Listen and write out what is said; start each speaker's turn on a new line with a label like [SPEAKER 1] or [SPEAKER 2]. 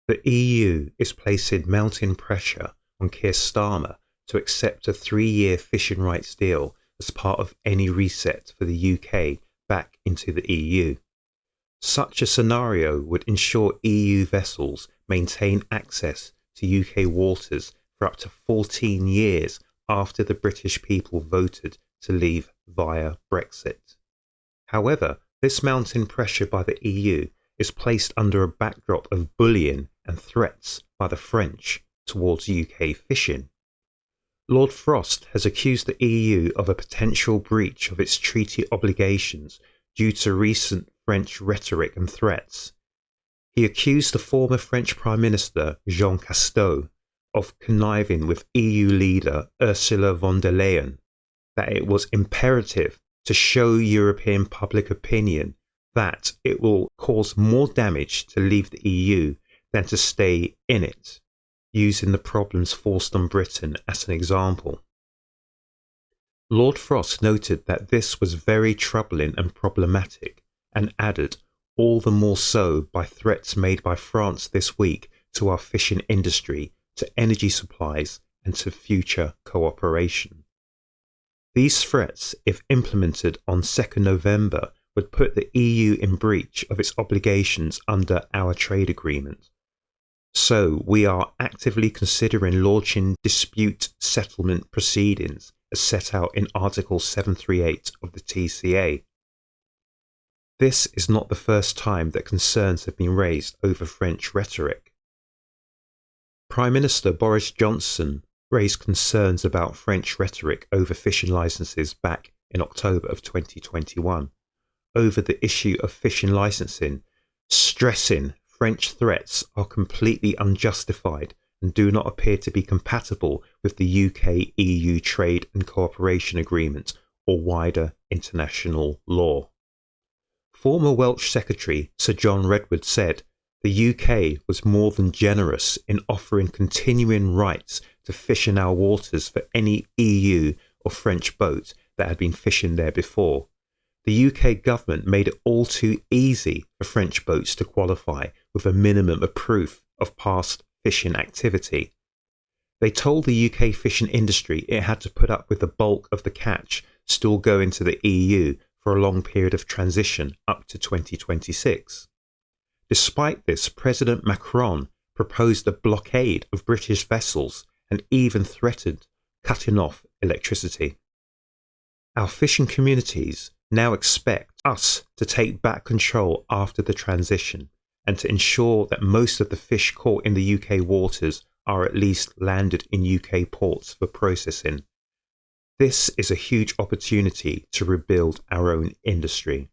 [SPEAKER 1] The EU is placing mounting pressure on Keir Starmer to accept a 3-year fishing rights deal as part of any reset for the UK back into the EU. Such a scenario would ensure EU vessels maintain access to UK waters for up to 14 years after the British people voted to leave via Brexit. However, this mounting pressure by the EU is placed under a backdrop of bullying and threats by the French towards UK fishing. Lord Frost has accused the EU of a potential breach of its treaty obligations due to recent French rhetoric and threats. He accused the former French Prime Minister Jean Castex of conniving with EU leader Ursula von der Leyen, that it was imperative to show European public opinion that it will cause more damage to leave the EU than to stay in it, using the problems forced on Britain as an example. Lord Frost noted that this was very troubling and problematic, and added, all the more so by threats made by France this week to our fishing industry, to energy supplies and to future cooperation. These threats, if implemented on 2nd November, would put the EU in breach of its obligations under our trade agreement. So we are actively considering launching dispute settlement proceedings as set out in Article 738 of the TCA. This is not the first time that concerns have been raised over French rhetoric. Prime Minister Boris Johnson raised concerns about French rhetoric over fishing licences back in October of 2021 over the issue of fishing licensing, stressing French threats are completely unjustified and do not appear to be compatible with the UK-EU Trade and Cooperation Agreement or wider international law. Former Welsh Secretary Sir John Redwood said the UK was more than generous in offering continuing rights to fish in our waters for any EU or French boat that had been fishing there before. The UK government made it all too easy for French boats to qualify with a minimum of proof of past fishing activity. They told the UK fishing industry it had to put up with the bulk of the catch still going to the EU for a long period of transition up to 2026. Despite this, President Macron proposed a blockade of British vessels and even threatened cutting off electricity. Our fishing communities now expect us to take back control after the transition and to ensure that most of the fish caught in the UK waters are at least landed in UK ports for processing. This is a huge opportunity to rebuild our own industry.